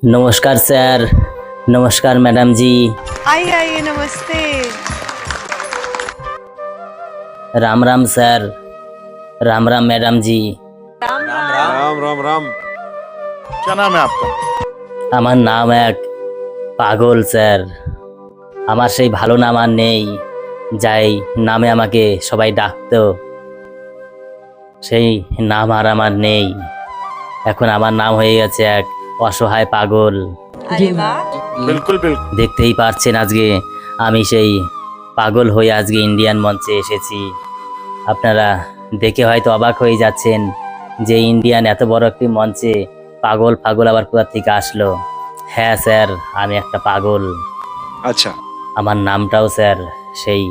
नमस्कार सर। नमस्कार मैडम जी। आइए आइए, नमस्ते। राम राम सर। राम राम मैडम जी। राम राम। राम राम राम। क्या नाम है आपका? আমার নাম এক পাগল স্যার। আমার সেই ভালো নাম আর নেই, যাই নামে আমাকে সবাই ডাকতো, সেই নাম আর আমার নেই। এখন আমার নাম হয়ে গেছে এক অসহায় পাগল। अरे वाह। बिल्कुल बिल्कुल। দেখতেই পারছেন আজকে আমি সেই পাগল হয়ে আজকে ইন্ডিয়ান মঞ্চে এসেছি। আপনারা দেখে হয়তো অবাক হয়ে যাচ্ছেন যে ইন্ডিয়ান এত বড় একটি মঞ্চে পাগল পাগল আবার কোথা থেকে আসলো। হ্যাঁ স্যার, আমি একটা পাগল। अच्छा, আমার নামটাও স্যার সেই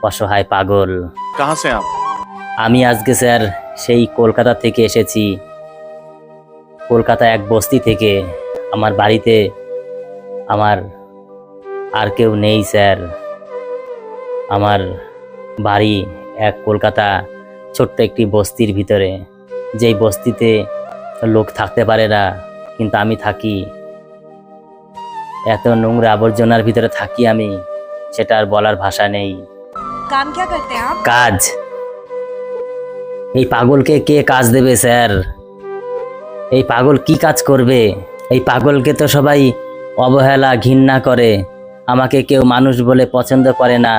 অসহায় পাগল। कहाँ से आप? আমি আজকে স্যার সেই কলকাতা থেকে এসেছি, কলকাতা এক বস্তি থেকে। আমার বাড়িতে আমার আর কেউ নেই স্যার। আমার বাড়ি এক কলকাতা ছোট্ট একটি বস্তির ভিতরে, যেই বস্তিতে লোক থাকতে পারে না, কিন্তু আমি থাকি। এত নোংরা আবর্জনার ভিতরে থাকি আমি, সেটা আর বলার ভাষা নেই। काम क्या करते हैं आप? কাজ, এই পাগলকে কে কাজ দেবে স্যার? এই পাগল কি কাজ করবে? এই পাগলকে তো সবাই অবহেলা ঘৃণা করে, আমাকে কেউ মানুষ বলে পছন্দ করে না,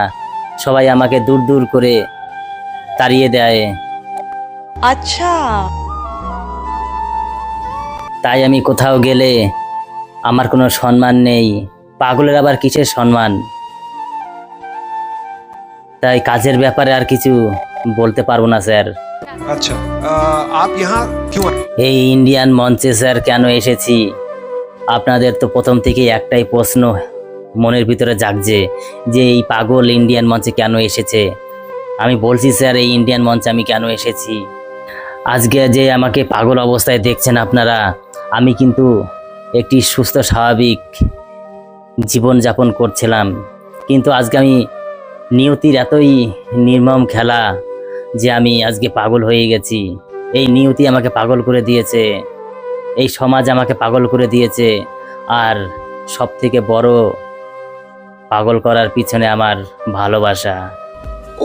সবাই আমাকে দূর দূর করে তাড়িয়ে দেয়। अच्छा। তাই আমি কোথাও গেলে আমার কোনো সম্মান নেই। পাগলের আবার কিসের সম্মান? তাই কাজের ব্যাপারে আর কিছু বলতে পারবো না স্যার। अच्छा, आप यहाँ क्यों आए? এই ইন্ডিয়ান মঞ্চে স্যার কেন এসেছি, আপনাদের তো প্রথম থেকেই একটাই প্রশ্ন মনের ভিতরে জাগছে যে এই পাগল ইন্ডিয়ান মঞ্চে কেন এসেছে। আমি বলছি স্যার, এই ইন্ডিয়ান মঞ্চে আমি কেন এসেছি। আজকে যে আমাকে পাগল অবস্থায় দেখছেন আপনারা, আমি কিন্তু একটি সুস্থ স্বাভাবিক জীবনযাপন করছিলাম, কিন্তু আজকে আমি নিয়তির এতই নির্মম খেলা যে আমি আজকে পাগল হয়ে গেছি। এই নিয়তি আমাকে পাগল করে দিয়েছে, এই সমাজ আমাকে পাগল করে দিয়েছে। আর সব থেকে বড় পাগল করার পিছনে আমার ভালোবাসা।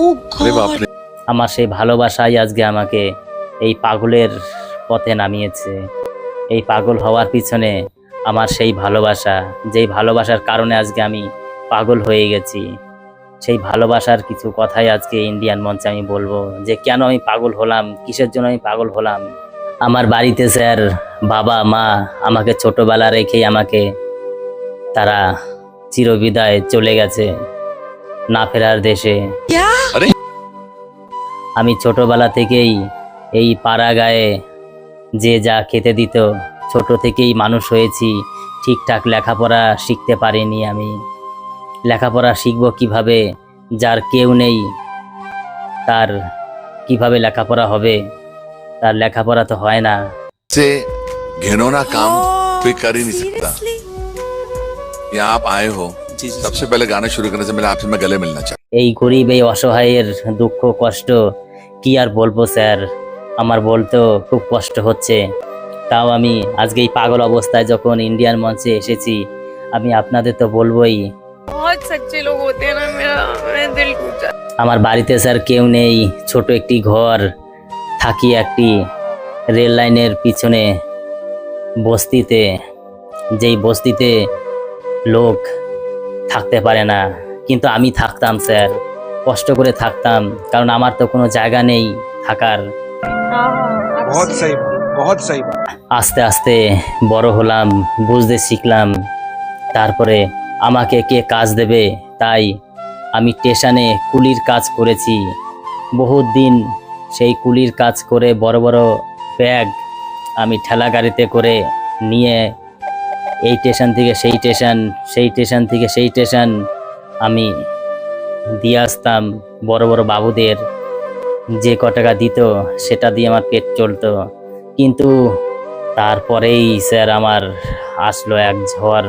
ओह अरे बाप गॉड। रे। আমার সেই ভালোবাসাই আজকে আমাকে এই পাগলের পথে নামিয়েছে। এই পাগল হওয়ার পিছনে আমার সেই ভালোবাসা, যেই ভালোবাসার কারণে আজকে আমি পাগল হয়ে গেছি। সেই ভালোবাসার কিছু কথাই আজকে ইন্ডিয়ান মঞ্চে আমি বলবো, যে কেন আমি পাগল হলাম, কিসের জন্য আমি পাগল হলাম। আমার বাড়িতে স্যার বাবা মা আমাকে ছোটবেলা রেখেই আমাকে তারা চিরবিদায় চলে গেছে না ফেরার দেশে। क्या? আমি ছোটবেলা থেকেই এই পাড়া গায়ে যে যা খেতে দিত, ছোট থেকেই মানুষ হয়েছি, ঠিকঠাক লেখাপড়া শিখতে পারিনি। আমি লেখাপড়া শিখবো কিভাবে? যার কেউ নেই তার কিভাবে লেখাপড়া হবে? তার লেখাপড়া তো হয় না। से घिनौना काम Oh, कोई कर ही नहीं सकता। seriously? यहाँ आप आए हो, सबसे पहले गाना शुरू करने से पहले आपसे मैं गले मिलना चाहता এই গরিব এই অসহায়ের দুঃখ কষ্ট কি আর বলবো স্যার, আমার বলতেও খুব কষ্ট হচ্ছে। তাও আমি আজকে এই পাগল অবস্থায় যখন ইন্ডিয়ান মঞ্চে এসেছি, আমি আপনাদের তো বলবোই। बहुत सच्चे लोग होते हैं ना, मेरा दिल टूट जाता আমার বাড়িতে স্যার কেউ নেই, ছোট একটি ঘর, থাকি একটি রেল লাইনের পিছনে বস্তিতে, যেই বস্তিতে লোক থাকতে পারে না, কিন্তু আমি থাকতাম স্যার, কষ্ট করে থাকতাম, কারণ আমার তো কোনো জায়গা নেই থাকার। बहुत सही बात, बहुत सही बात। আস্তে আস্তে বড় হলাম, বুঝতে শিখলাম, তারপরে আমাকে কে কাজ দেবে, তাই আমি স্টেশনে কুলির কাজ করেছি বহুত দিন। সেই কুলির কাজ করে বড় বড় ব্যাগ আমি ঠেলা গাড়িতে করে নিয়ে এই স্টেশন থেকে সেই স্টেশন, সেই স্টেশন থেকে সেই স্টেশন আমি দিয়ে আসতাম বড় বড় বাবুদের। যে ক টাকা দিত সেটা দিয়ে আমার পেট চলতো। কিন্তু তারপরেই স্যার আমার আসলো এক ঝড়,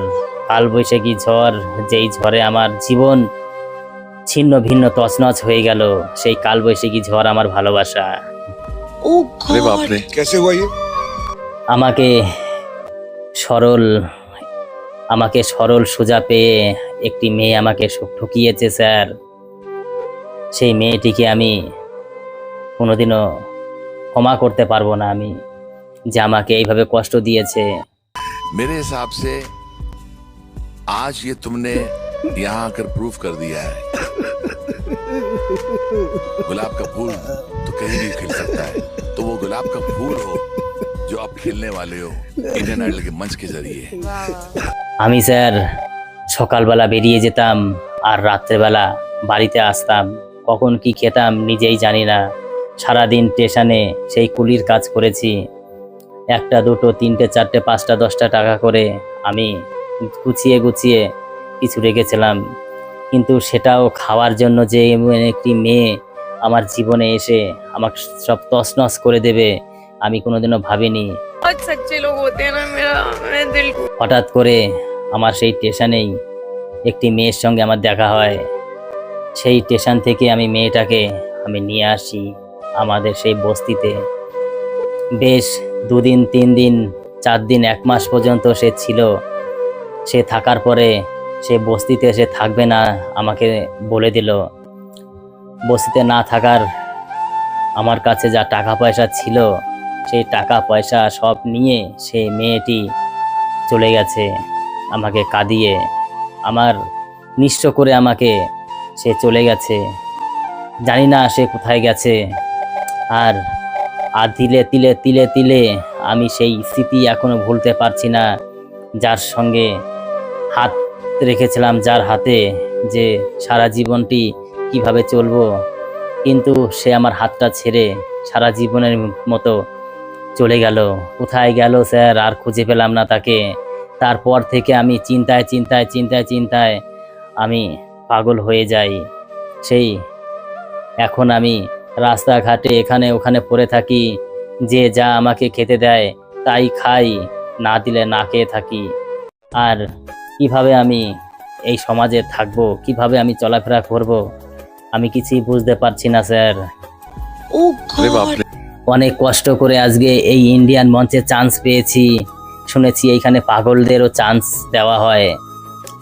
কালবৈশাখী ঝড়, যেই ঝড়ে আমার জীবন ছিন্ন ভিন্ন তছনছ হয়ে গেল। সেই কালবৈশাখী ঝড় আমার ভালোবাসা। है। ओह अरे बाप गॉड। रे। कैसे हुआ ये? আমাকে সরল আমাকে সরল সোজা পেয়ে একটি মেয়ে আমাকে ঠকিয়েছে স্যার। সেই মেয়েটিকে আমি কোনোদিনও ক্ষমা করতে পারবো না আমি, যে আমাকে এইভাবে কষ্ট দিয়েছে। मेरे हिसाब से आज ये तुमने यहाँ आकर प्रूव कर दिया है गुलाब का फूल तो कहीं भी खिल सकता है, तो वो गुलाब का फूल हो जो आप खिलने वाले हो इंडियन आइडल के मंच के जरिए। আমি স্যার সকালবেলা বেরিয়ে যেতাম আর রাত্রেবেলা বাড়িতে আসতাম, কখন কি খেতাম নিজেই জানি না। সারাদিন স্টেশনে সেই কুলির কাজ করেছি, একটা দুটো তিনটে চারটে পাঁচটা 10টা টাকা করে আমি গুছিয়ে গুছিয়ে কিছু রেখেছিলাম, কিন্তু সেটাও খাওয়ার জন্য যে এমন একটি মেয়ে আমার জীবনে এসে আমাকে সব তছনছ করে দেবে আমি কোনোদিনও ভাবিনি। बहुत सच्चे लोग होते हैं ना मेरा मैं दिल को হঠাৎ করে আমার সেই স্টেশনেই একটি মেয়ের সঙ্গে আমার দেখা হয়। সেই স্টেশন থেকে আমি মেয়েটাকে আমি নিয়ে আসি আমাদের সেই বস্তিতে। বেশ 2 দিন 3 দিন 4 দিন 1 মাস পর্যন্ত সে ছিল। সে থাকার পরে সে বস্তিতে সে থাকবে না আমাকে বলে দিল। বস্তিতে না থাকার আমার কাছে যা টাকা পয়সা ছিল সেই টাকা পয়সা সব নিয়ে সেই মেয়েটি চলে গেছে আমাকে কাঁদিয়ে, আমার নিঃস্ব করে আমাকে সে চলে গেছে। জানি না সে কোথায় গেছে। আর আর তিলে তিলে তিলে তিলে আমি সেই স্মৃতি এখনো ভুলতে পারছি না, যার সঙ্গে হাত রেখেছিলাম, যার হাতে, যে সারা জীবনটি কিভাবে চলবো, কিন্তু সে আমার হাতটা ছেড়ে সারা জীবনের মতো চলে গেল। কোথায় গেল স্যার আর খুঁজে পেলাম না তাকে। তারপর থেকে আমি চিন্তায় চিন্তায় চিন্তায় চিন্তায় আমি পাগল হয়ে যাই। সেই এখন আমি রাস্তাঘাটে এখানে ওখানে পড়ে থাকি, যে যা আমাকে খেতে দেয় তাই খাই, না দিলে না খেয়ে থাকি। আর কিভাবে আমি এই সমাজে থাকবো, কিভাবে আমি চলাফেরা করব, আমি কিছুই বুঝতে পারছি না স্যার। अरे बाप रे অনেক কষ্ট করে আজকে এই ইন্ডিয়ান মঞ্চে চান্স পেয়েছি। শুনেছি এইখানে পাগলদেরও চান্স দেওয়া হয়,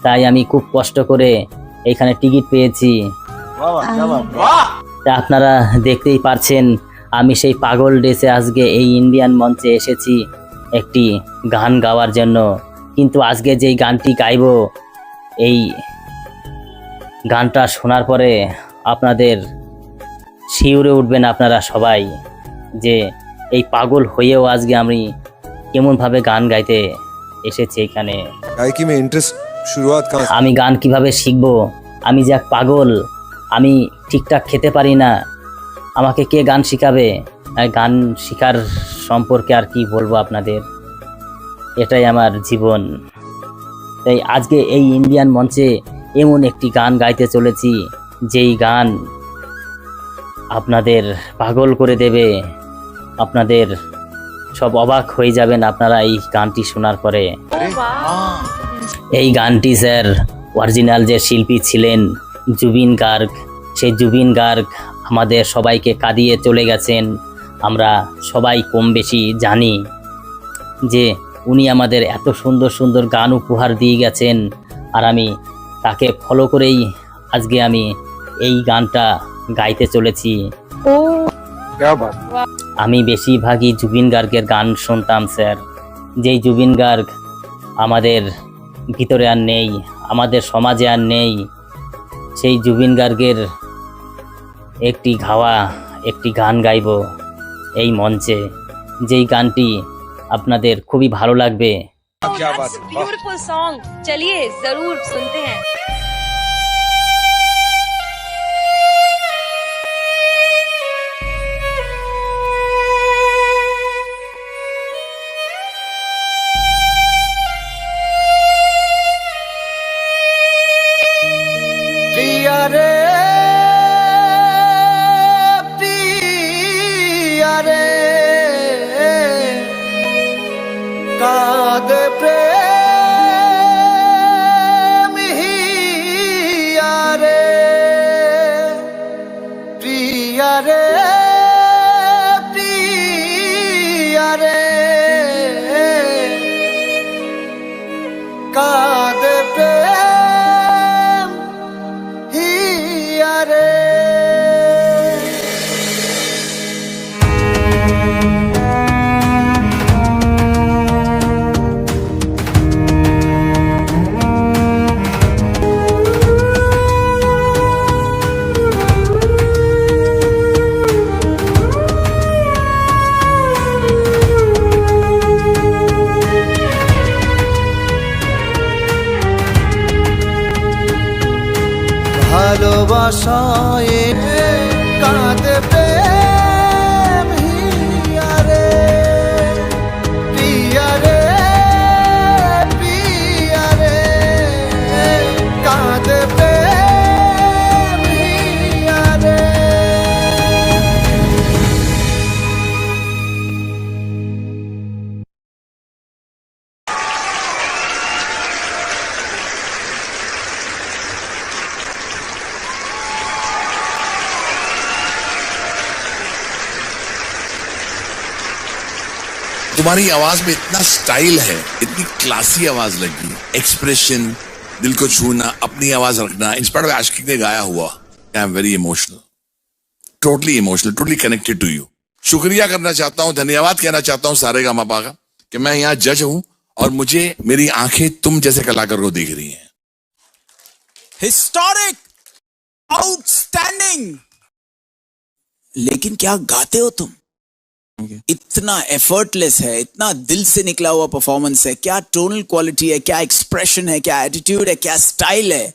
তাই আমি খুব কষ্ট করে এইখানে টিকিট পেয়েছি। वाह वाह क्या बात वाह তা আপনারা দেখতেই পারছেন আমি সেই পাগল ড্রেসে আজকে এই ইন্ডিয়ান মঞ্চে এসেছি একটি গান গাওয়ার জন্য। কিন্তু আজকে যেই গানটি গাইবো, এই গানটা শোনার পরে আপনাদের শিউরে উঠবেন আপনারা সবাই, যে এই পাগল হয়েও আজকে আমি কেমনভাবে গান গাইতে এসেছি এখানে। गायकी में इंटरेस्ट शुरुआत कहाँ से? আমি গান কিভাবে শিখবো, আমি যে এক পাগল, আমি ঠিকঠাক খেতে পারি না, আমাকে কে গান শিখাবে? আর গান শেখার সম্পর্কে আর কি বলবো আপনাদের, এটাই আমার জীবন। তাই আজকে এই ইন্ডিয়ান মঞ্চে এমন একটি গান গাইতে চলেছি, যেই গান আপনাদের পাগল করে দেবে, আপনাদের সব অবাক হয়ে যাবেন আপনারা এই গানটি শোনার পরে। এই গানটি স্যার অরিজিনাল যে শিল্পী ছিলেন জুবিন গার্গ, সেই জুবিন গার্গ আমাদের সবাইকে কাঁদিয়ে চলে গেছেন। আমরা সবাই কম বেশি জানি যে উনি আমাদের এত সুন্দর সুন্দর গান উপহার দিয়ে গেছেন, আর আমি তাকে ফলো করেই আজকে আমি এই গানটা গাইতে চলেছি। क्या बात আমি বেশিরভাগই জুবিন গার্গের গান শুনতাম স্যার, যেই জুবিন গার্গ আমাদের ভিতরে আর নেই, আমাদের সমাজে আর নেই। সেই জুবিন গার্গের একটি গাওয়া একটি গান গাইব এই মঞ্চে, যেই গানটি আপনাদের খুবই ভালো লাগবে। क्या बात है वाह ब्यूटीफुल सॉन्ग, चलिए जरूर सुनते हैं। प्रिया रे प्रिया रे काद प्रेम ही ভালোবাসায় কাঁদে প্রেম হিয়া রে পিয়া রে পিয়া রে কাঁদে প্রেম হিয়া রে तुम्हारी आवाज में इतना स्टाइल है, इतनी क्लासी आवाज लगी, एक्सप्रेशन, दिल को छूना, अपनी आवाज रखना। इंस्पायर्ड बाय आशिकी ने गाया हुआ। I am very emotional, totally connected to you. शुक्रिया करना चाहता हूं, धन्यवाद कहना चाहता हूं सारेगामापा का कि मैं यहाँ जज हूं और मुझे मेरी आंखें तुम जैसे कलाकार को देख रही हैं। Historic, outstanding. लेकिन क्या गाते हो तुम? इतना एफर्टलेस है, इतना दिल से निकला हुआ परफॉर्मेंस है, क्या टोनल क्वालिटी है, क्या एक्सप्रेशन है, क्या एटीट्यूड है, क्या स्टाइल है।